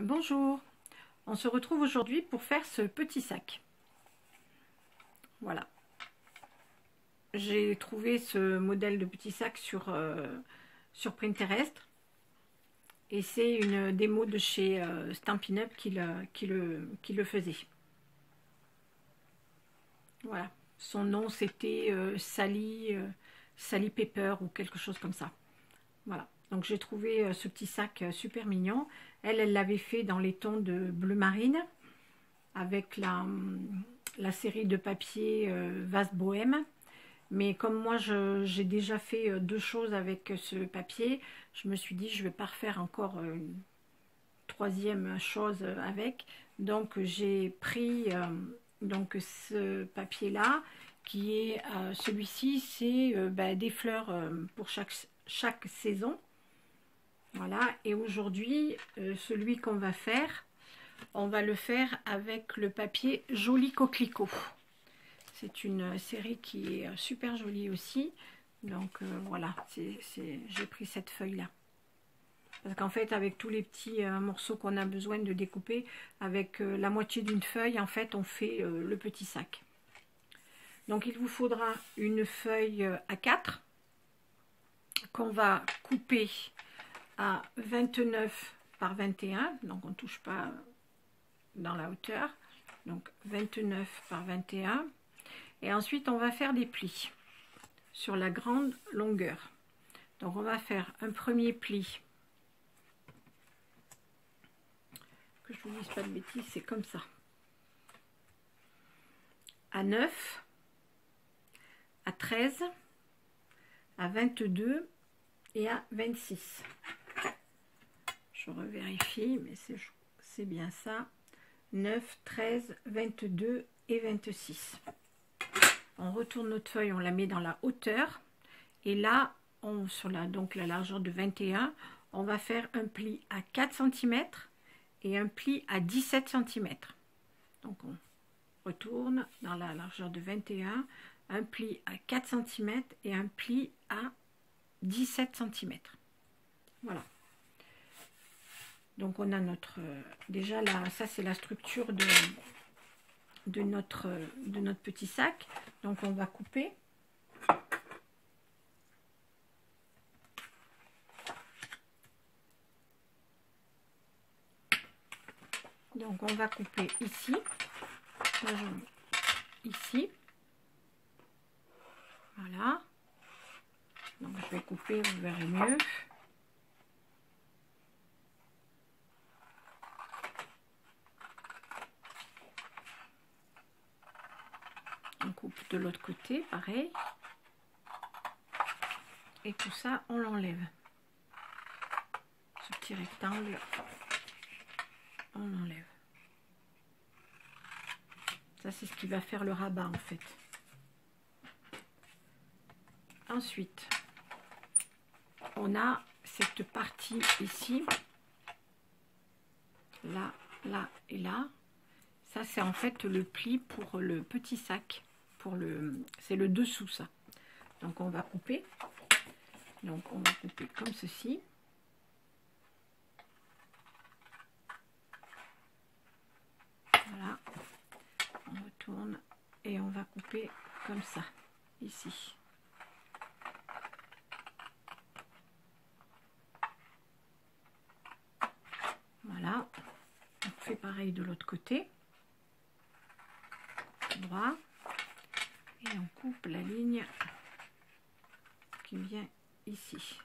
Bonjour, on se retrouve aujourd'hui pour faire ce petit sac. Voilà. J'ai trouvé ce modèle de petit sac sur Pinterest. Et c'est une démo de chez Stampin' Up qui le faisait. Voilà. Son nom c'était Sally Pepper ou quelque chose comme ça. Voilà. Donc j'ai trouvé ce petit sac super mignon. Elle l'avait fait dans les tons de bleu marine avec la série de papier Vase Bohème. Mais comme moi j'ai déjà fait deux choses avec ce papier, je me suis dit je vais pas refaire encore une troisième chose avec. Donc j'ai pris donc ce papier là qui est celui-ci, c'est des fleurs pour chaque saison. Voilà, et aujourd'hui, celui qu'on va faire, on va le faire avec le papier Joli Coquelicot. C'est une série qui est super jolie aussi. Donc voilà, j'ai pris cette feuille-là. Parce qu'en fait, avec tous les petits morceaux qu'on a besoin de découper, avec la moitié d'une feuille, en fait, on fait le petit sac. Donc il vous faudra une feuille A4 qu'on va couper à 29 par 21, donc on ne touche pas dans la hauteur, donc 29 par 21, et ensuite on va faire des plis sur la grande longueur. Donc on va faire un premier pli, que je vous dise pas de bêtises, c'est comme ça, à 9, à 13, à 22 et à 26. Je revérifie, mais c'est bien ça. 9, 13, 22 et 26. On retourne notre feuille, on la met dans la hauteur. Et là, sur la largeur de 21, on va faire un pli à 4 cm et un pli à 17 cm. Donc on retourne dans la largeur de 21, un pli à 4 cm et un pli à 17 cm. Voilà. Donc on a notre, déjà là, ça c'est la structure de notre petit sac. Donc on va couper. Donc on va couper ici, ici, voilà. Donc je vais couper, vous verrez mieux. On coupe de l'autre côté, pareil. Et tout ça, on l'enlève. Ce petit rectangle, on l'enlève. Ça, c'est ce qui va faire le rabat, en fait. Ensuite, on a cette partie ici. Là, là et là. Ça, c'est en fait le pli pour le petit sac. C'est le dessous, ça. Donc on va couper. Donc on va couper comme ceci. Voilà. On retourne et on va couper comme ça, ici. Voilà. On fait pareil de l'autre côté. Droit. Et on coupe la ligne qui vient ici.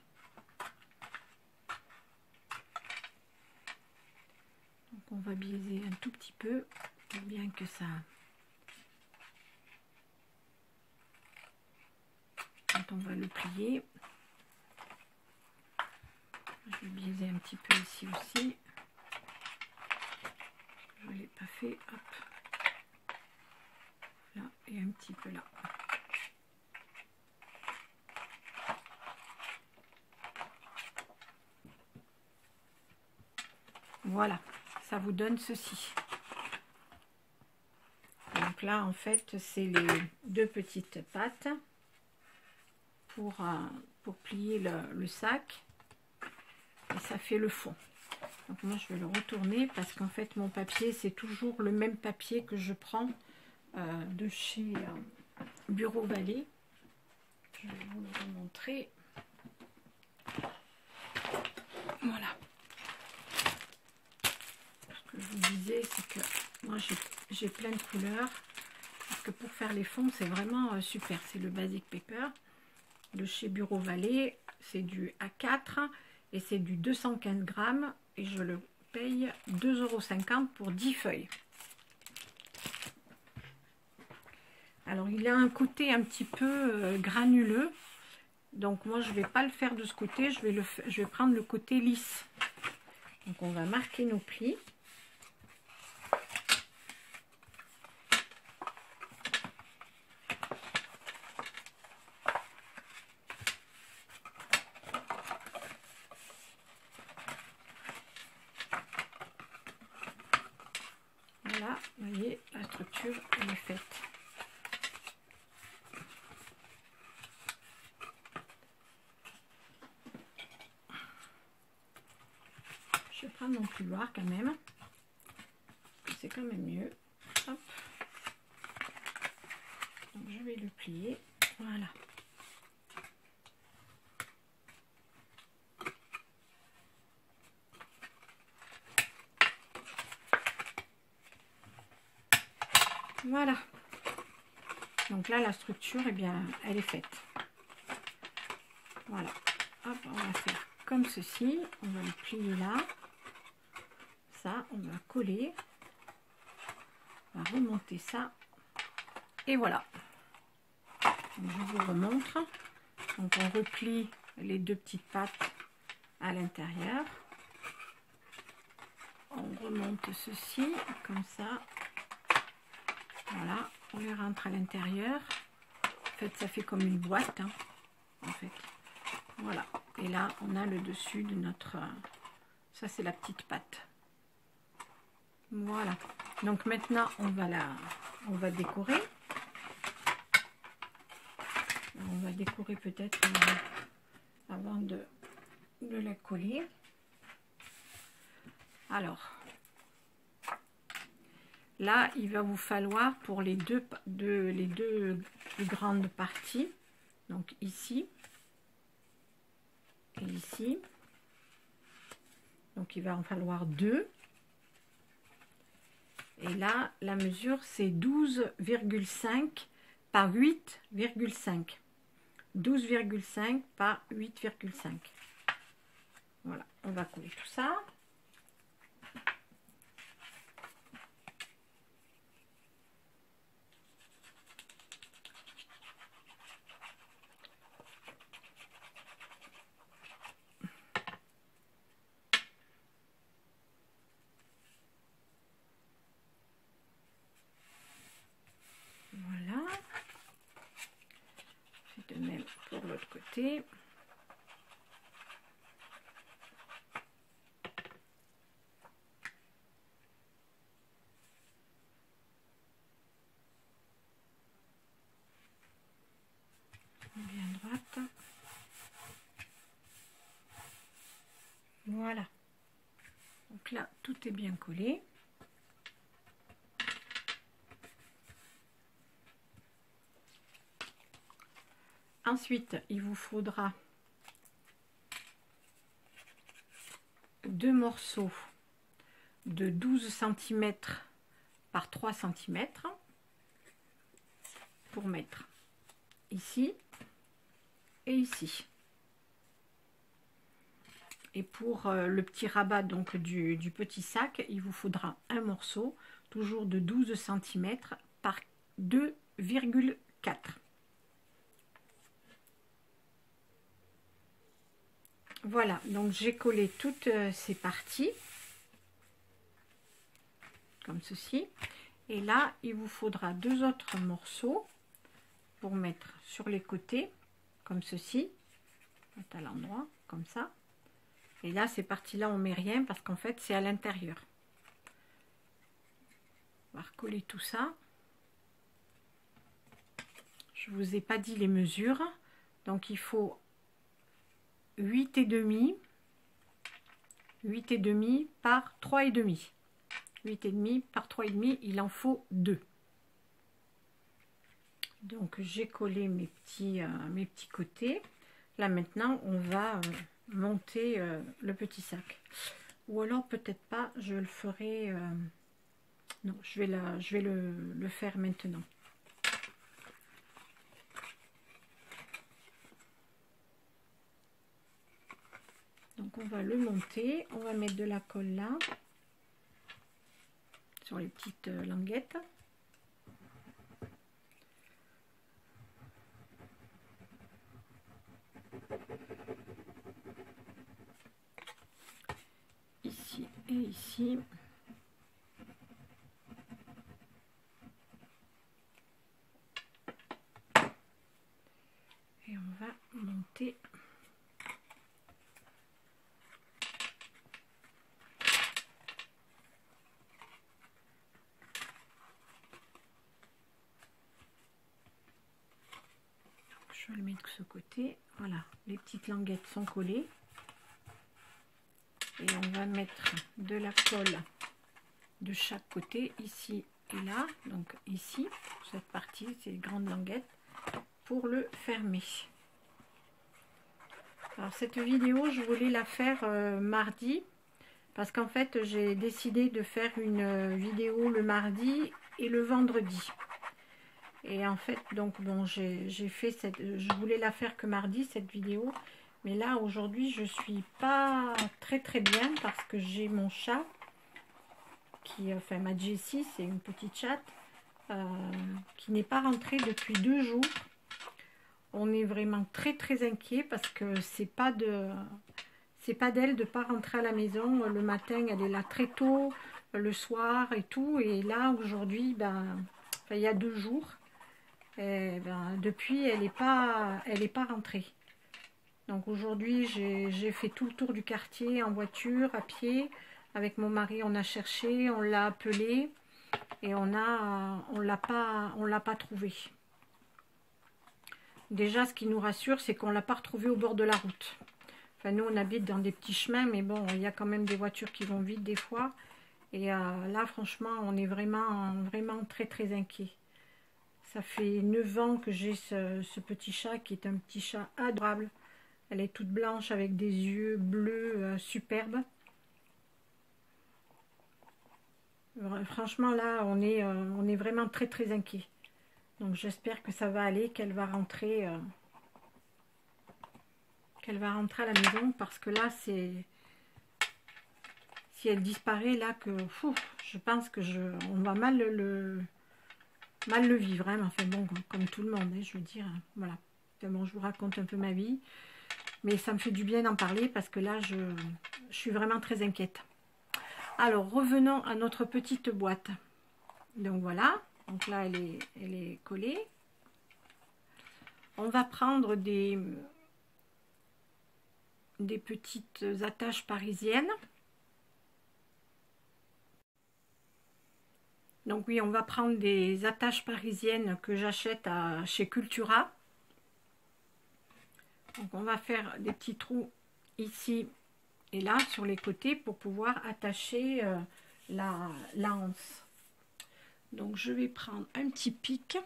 Donc on va biaiser un tout petit peu pour bien que ça... Quand on va le plier, je vais biaiser un petit peu ici aussi. Je ne l'ai pas fait, hop. Là et un petit peu là. Voilà, ça vous donne ceci. Donc là, en fait, c'est les deux petites pattes pour plier le sac. Et ça fait le fond. Donc moi je vais le retourner parce qu'en fait mon papier c'est toujours le même papier que je prends de chez Bureau Vallée. Je vais vous le remontrer. Voilà. Ce que je vous disais, c'est que moi j'ai plein de couleurs. Parce que pour faire les fonds, c'est vraiment super. C'est le Basic Paper de chez Bureau Vallée. C'est du A4 et c'est du 215 grammes. Et je le paye 2,50 € pour 10 feuilles. Alors il a un côté un petit peu granuleux. Donc moi je ne vais pas le faire de ce côté. Je vais prendre le côté lisse. Donc on va marquer nos plis. Voilà, vous voyez, la structure elle est faite. Je vais prendre mon plioir quand même. C'est quand même mieux. Hop. Donc je vais le plier. Voilà. Voilà. Donc là, la structure, eh bien, elle est faite. Voilà. Hop, on va faire comme ceci. On va le plier là. Ça, on va coller. On va remonter ça. Et voilà. Donc, je vous remontre. Donc on replie les deux petites pattes à l'intérieur. On remonte ceci, comme ça. Voilà, on les rentre à l'intérieur. En fait, ça fait comme une boîte, hein, en fait. Voilà. Et là, on a le dessus de notre... Ça, c'est la petite patte. Voilà. Donc maintenant, on va décorer. On va décorer peut-être avant de la coller. Alors, là, il va vous falloir pour les deux plus grandes parties, donc ici et ici. Donc, il va en falloir deux. Et là, la mesure, c'est 12,5 par 8,5. 12,5 par 8,5. Voilà, on va coller tout ça. Voilà. De même pour l'autre côté. Bien droite. Voilà. Donc là, tout est bien collé. Ensuite, il vous faudra deux morceaux de 12 cm par 3 cm pour mettre ici et ici. Et pour le petit rabat donc du petit sac, il vous faudra un morceau toujours de 12 cm par 2,4. Voilà, donc j'ai collé toutes ces parties, comme ceci. Et là, il vous faudra deux autres morceaux pour mettre sur les côtés, comme ceci, à l'endroit, comme ça. Et là, ces parties-là, on ne met rien parce qu'en fait, c'est à l'intérieur. On va recoller tout ça. Je ne vous ai pas dit les mesures. Donc, il faut 8,5 8,5 par 3,5. 8,5 par 3,5, il en faut 2. Donc j'ai collé mes petits côtés. Là maintenant on va monter le petit sac. Ou alors peut-être pas, je le ferai... non, je vais le faire maintenant. Donc on va le monter, on va mettre de la colle là, sur les petites languettes. Ici et ici. Et on va monter. Je vais le mettre de ce côté. Voilà, les petites languettes sont collées. Et on va mettre de la colle de chaque côté, ici et là. Donc ici, cette partie, c'est les grandes languettes, pour le fermer. Alors cette vidéo, je voulais la faire mardi, parce qu'en fait, j'ai décidé de faire une vidéo le mardi et le vendredi. Et en fait, donc bon, j'ai fait je voulais la faire que mardi, cette vidéo. Mais là, aujourd'hui, je suis pas très bien parce que j'ai mon chat, enfin ma Jessie, c'est une petite chatte, qui n'est pas rentrée depuis 2 jours. On est vraiment très inquiet parce que c'est pas d'elle de pas rentrer à la maison. Le matin, elle est là très tôt, le soir et tout. Et là, aujourd'hui, enfin, il y a 2 jours, depuis, elle n'est pas rentrée. Donc aujourd'hui, j'ai fait tout le tour du quartier en voiture, à pied. Avec mon mari, on a cherché, on l'a appelé et on l'a pas trouvé. Déjà, ce qui nous rassure, c'est qu'on l'a pas retrouvé au bord de la route. Enfin, nous, on habite dans des petits chemins, mais bon, il y a quand même des voitures qui vont vite des fois. Et là, franchement, on est vraiment très inquiet. Ça fait 9 ans que j'ai ce petit chat qui est un petit chat adorable. Elle est toute blanche avec des yeux bleus superbes. Franchement, là, on est vraiment très inquiet. Donc, j'espère que ça va aller, qu'elle va rentrer à la maison. Parce que là, si elle disparaît, là, je pense que on va mal le vivre. Hein. Enfin bon, comme tout le monde, hein, je veux dire. Voilà. Enfin, bon, je vous raconte un peu ma vie. Mais ça me fait du bien d'en parler parce que là, je suis vraiment très inquiète. Alors, revenons à notre petite boîte. Donc voilà. Donc là, elle est collée. On va prendre des petites attaches parisiennes. Donc oui, on va prendre des attaches parisiennes que j'achète chez Cultura. Donc on va faire des petits trous ici et là sur les côtés pour pouvoir attacher la anse. Donc je vais prendre un petit pic.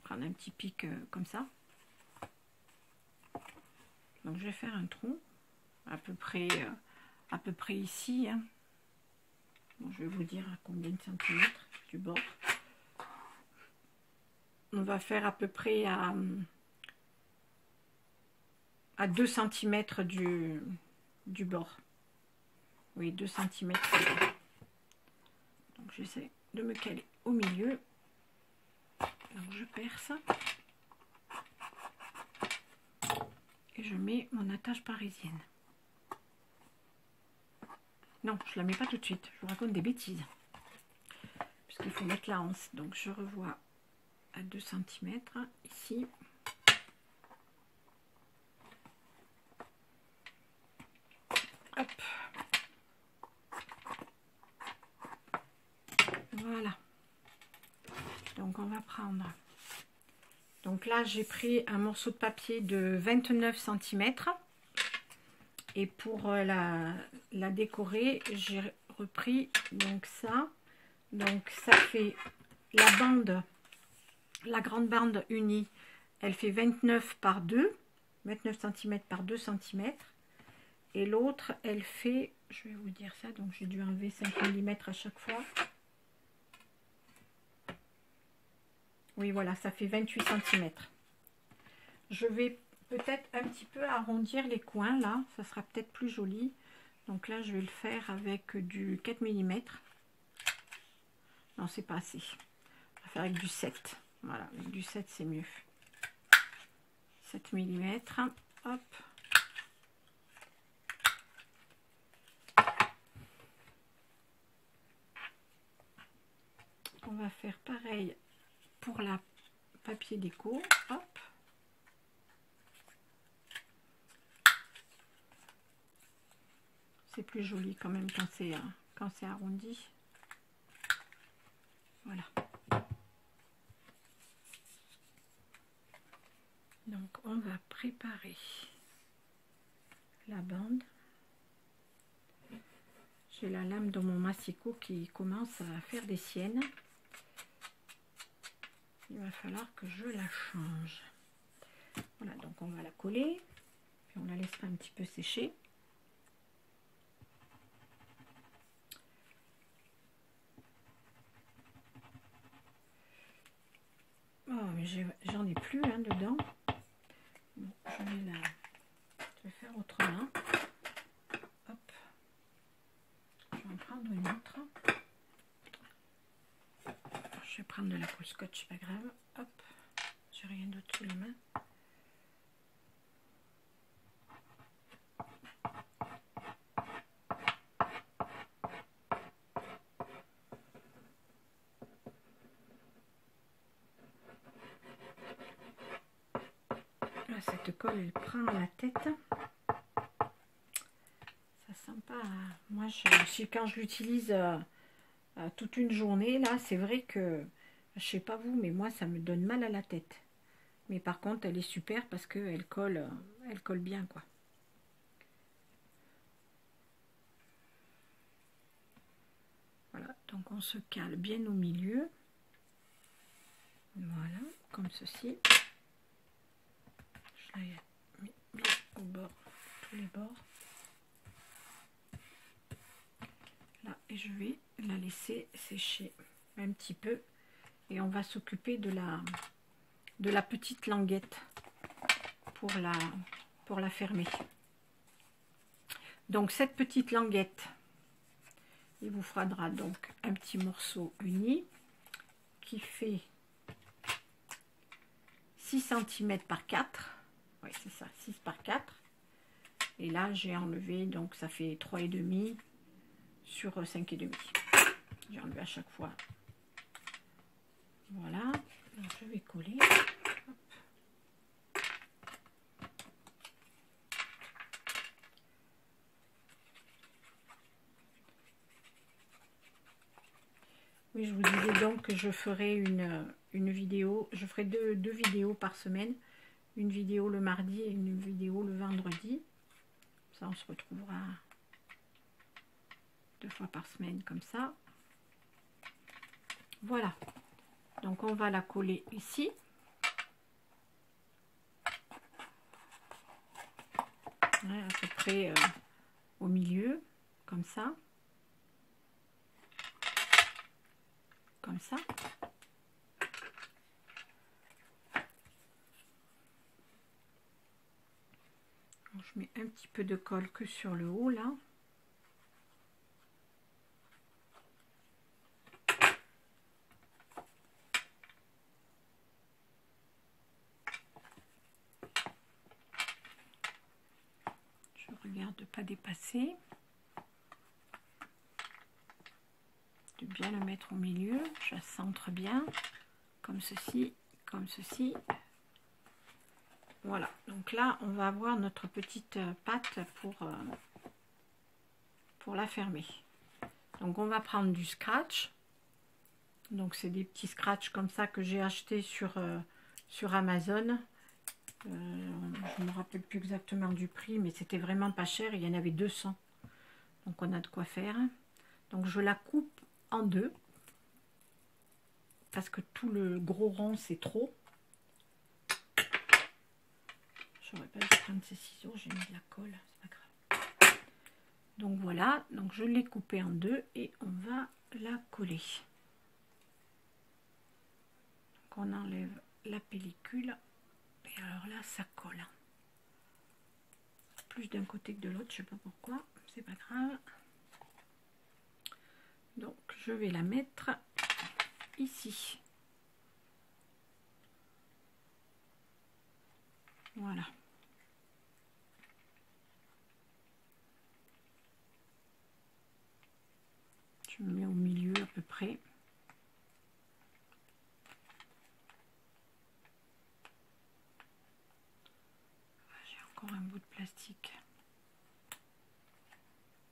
Prendre un petit pic comme ça. Donc je vais faire un trou à peu près ici. Hein. Bon, je vais vous dire à combien de centimètres du bord. On va faire à peu près à 2 cm du bord. Oui, 2 cm. Donc j'essaie de me caler au milieu. Donc je perce. Et je mets mon attache parisienne. Non, je la mets pas tout de suite. Je vous raconte des bêtises. Puisqu'il faut mettre la anse. Donc je revois à 2 cm ici. Hop. Voilà. Donc on va prendre. Donc là j'ai pris un morceau de papier de 29 cm. Et pour la décorer, j'ai repris donc ça. Donc ça fait la bande, la grande bande unie, elle fait 29 par 2, 29 cm par 2 cm. Et l'autre, elle fait, je vais vous dire ça, donc j'ai dû enlever 5 mm à chaque fois. Oui, voilà, ça fait 28 cm. Je vais peut-être un petit peu arrondir les coins, là, ça sera peut-être plus joli. Donc là, je vais le faire avec du 4 mm. Non, c'est pas assez. On va faire avec du 7. Voilà, avec du 7, c'est mieux. 7 mm. Hop. On va faire pareil pour la papier déco. Hop. C'est plus joli quand même quand c'est arrondi. Voilà. Donc on va préparer la bande. J'ai la lame de mon massicot qui commence à faire des siennes. Il va falloir que je la change. Voilà, donc on va la coller, puis on la laissera un petit peu sécher. Oh, mais j'en ai plus hein, dedans. Bon, je vais faire autrement. Hop. Je vais en prendre une autre. Je vais prendre de la colle scotch, pas grave. Hop. J'ai rien d'autre sous les mains. Là, cette colle, elle prend la tête. Ça sent pas. Moi, quand je l'utilise toute une journée, là, c'est vrai que, je sais pas vous, mais moi, ça me donne mal à la tête. Mais par contre, elle est super parce qu'elle colle bien, quoi. Voilà, donc on se cale bien au milieu. Voilà, comme ceci. Je l'ai mis bien au bord, tous les bords. Là, et je vais la laisser sécher un petit peu. Et on va s'occuper de la petite languette pour la fermer. Donc cette petite languette, il vous faudra donc un petit morceau uni qui fait 6 cm par 4. Oui, c'est ça, 6 par 4. Et là, j'ai enlevé, donc ça fait 3,5 sur 5,5. J'ai enlevé à chaque fois. Voilà, donc je vais coller. Hop. Oui, je vous disais donc que je ferai une vidéo, je ferai deux vidéos par semaine, une vidéo le mardi et une vidéo le vendredi. Ça, on se retrouvera 2 fois par semaine comme ça. Voilà, donc on va la coller ici. Ouais, à peu près au milieu, comme ça. Comme ça. Donc, je mets un petit peu de colle que sur le haut là. Je regarde de pas dépasser. De bien le mettre au milieu. Je centre bien. Comme ceci, comme ceci. Voilà, donc là on va avoir notre petite pâte pour la fermer. Donc on va prendre du scratch. Donc c'est des petits scratchs comme ça que j'ai acheté sur Amazon. Je ne me rappelle plus exactement du prix, mais c'était vraiment pas cher. Il y en avait 200. Donc on a de quoi faire. Donc je la coupe en deux. Parce que tout le gros rond, c'est trop. J'aurais pas dû prendre ces ciseaux, j'ai mis de la colle, c'est pas grave. Donc voilà, donc je l'ai coupée en deux et on va la coller. Donc on enlève la pellicule et alors là ça colle. Plus d'un côté que de l'autre, je sais pas pourquoi, c'est pas grave. Donc je vais la mettre ici. Voilà. Je me mets au milieu à peu près. J'ai encore un bout de plastique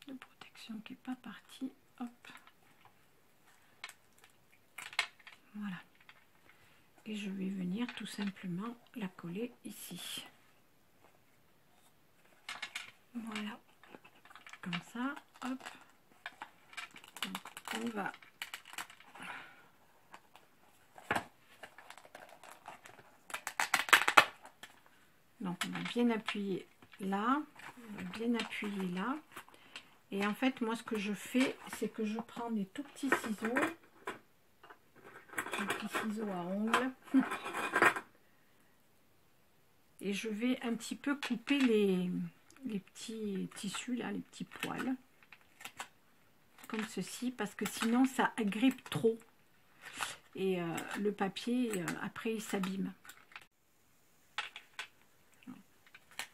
de protection qui n'est pas parti. Hop. Voilà. Et je vais venir tout simplement la coller ici. Voilà. Comme ça. Hop. Donc, on va bien appuyer là, on va bien appuyer là. Et en fait, moi, ce que je fais, c'est que je prends des tout petits ciseaux, des petits ciseaux à ongles, et je vais un petit peu couper les petits tissus là, les petits poils, comme ceci, parce que sinon ça agrippe trop et le papier après il s'abîme.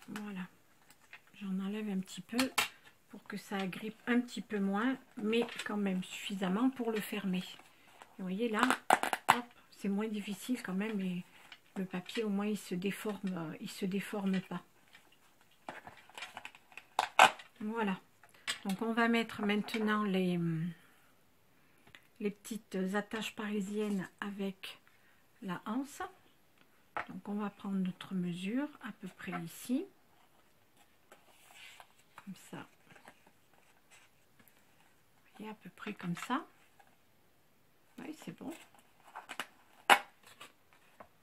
Voilà, j'en enlève un petit peu pour que ça agrippe un petit peu moins, mais quand même suffisamment pour le fermer. Vous voyez là, c'est moins difficile quand même, et le papier au moins il se déforme pas. Voilà, donc on va mettre maintenant les petites attaches parisiennes avec la anse. Donc on va prendre notre mesure à peu près ici, comme ça, et à peu près comme ça. Oui, c'est bon.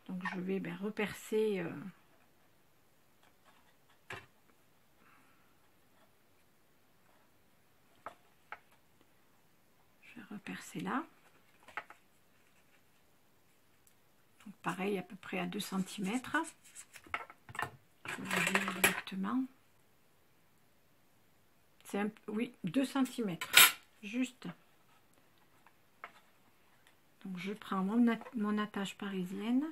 Donc je vais repercer repercer là. Donc pareil, à peu près à 2 cm. Je vais dire exactement. C'est oui, 2 cm. Juste. Donc je prends mon attache parisienne.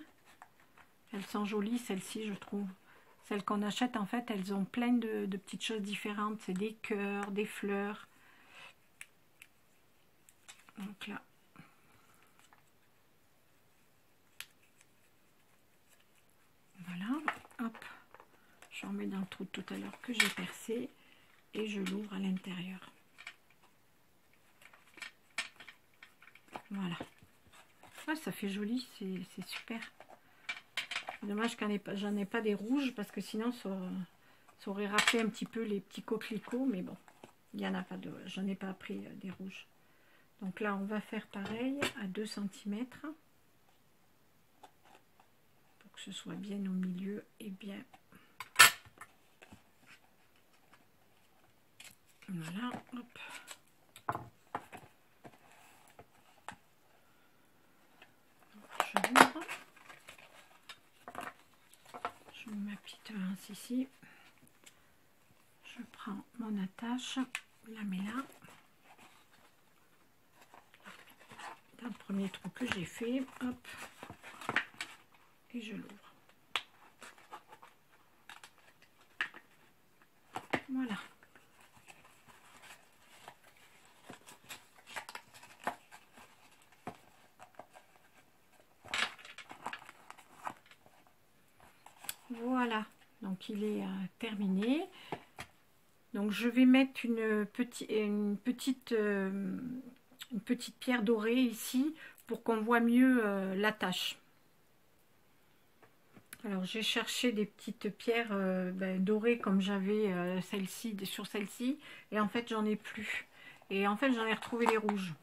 Elles sont jolies, celles-ci, je trouve. Celles qu'on achète, en fait, elles ont plein de petites choses différentes. C'est des cœurs, des fleurs. Donc là. Voilà. Hop. Je remets dans le trou tout à l'heure que j'ai percé. Et je l'ouvre à l'intérieur. Voilà. Ah, ça fait joli, c'est super. Dommage que j'en ai pas des rouges, parce que sinon ça aurait rappelé un petit peu les petits coquelicots, mais bon, il n'y en a pas de, j'en ai pas pris des rouges. Donc là on va faire pareil à 2 cm pour que ce soit bien au milieu et bien. Voilà, hop. Je l'ouvre. Je mets ma petite pince ici. Je prends mon attache, la mets là. Dans le premier trou que j'ai fait, hop. Et je l'ouvre. Voilà. Voilà, donc il est terminé. Donc je vais mettre une petite pierre dorée ici pour qu'on voit mieux l'attache. Alors j'ai cherché des petites pierres dorées comme j'avais celle-ci, sur celle-ci, et en fait j'en ai plus. Et en fait j'en ai retrouvé les rouges.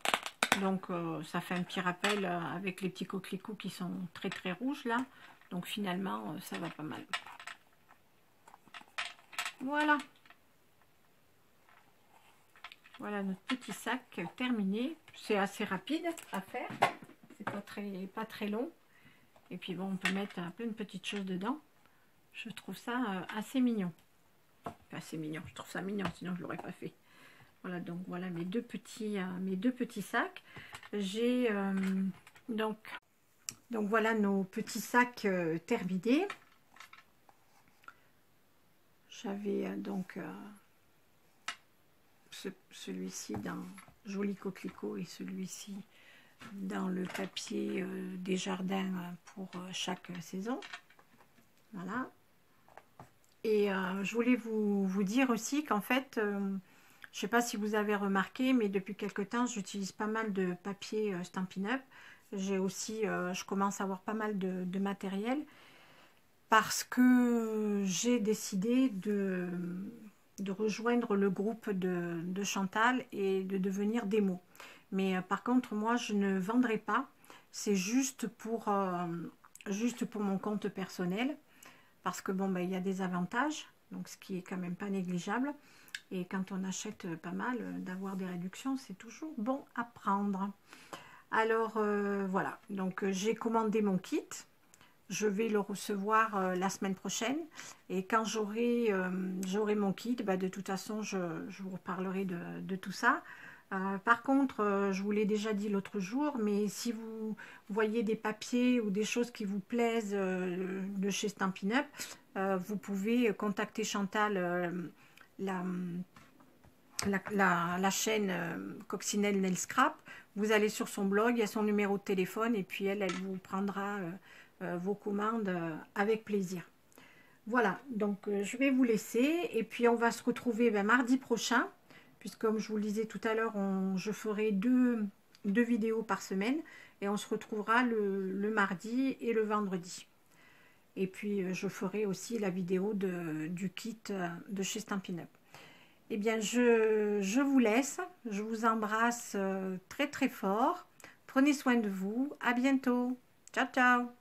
Donc ça fait un petit rappel avec les petits coquelicots qui sont très très rouges là. Donc finalement ça va pas mal. Voilà. Voilà notre petit sac terminé. C'est assez rapide à faire. C'est pas très long. Et puis bon, on peut mettre plein de petites choses dedans. Je trouve ça assez mignon. Enfin, assez mignon, je trouve ça mignon, sinon je ne l'aurais pas fait. Voilà, donc voilà mes deux petits sacs. J'ai donc voilà nos petits sacs terminés. J'avais celui-ci dans joli coquelicot et celui-ci dans le papier des jardins pour chaque saison. Voilà. Et je voulais vous dire aussi qu'en fait, je ne sais pas si vous avez remarqué, mais depuis quelque temps, j'utilise pas mal de papier Stampin' Up. J'ai aussi, je commence à avoir pas mal de matériel parce que j'ai décidé de rejoindre le groupe de Chantal et de devenir démo. Mais par contre, moi, je ne vendrai pas. C'est juste pour mon compte personnel. Parce que bon, il y a des avantages, donc ce qui est quand même pas négligeable. Et quand on achète pas mal, d'avoir des réductions, c'est toujours bon à prendre. Alors voilà, donc j'ai commandé mon kit. Je vais le recevoir la semaine prochaine. Et quand j'aurai mon kit, de toute façon, je vous reparlerai de tout ça. Par contre, je vous l'ai déjà dit l'autre jour, mais si vous voyez des papiers ou des choses qui vous plaisent de chez Stampin' Up, vous pouvez contacter Chantal, la chaîne Coccinelle Nail Scrap. Vous allez sur son blog, il y a son numéro de téléphone et puis elle vous prendra vos commandes avec plaisir. Voilà, donc je vais vous laisser et puis on va se retrouver mardi prochain. Puisque comme je vous le disais tout à l'heure, je ferai deux vidéos par semaine et on se retrouvera le mardi et le vendredi. Et puis je ferai aussi la vidéo du kit de chez Stampin' Up. Eh bien je vous laisse, je vous embrasse très très fort. Prenez soin de vous, à bientôt. Ciao ciao.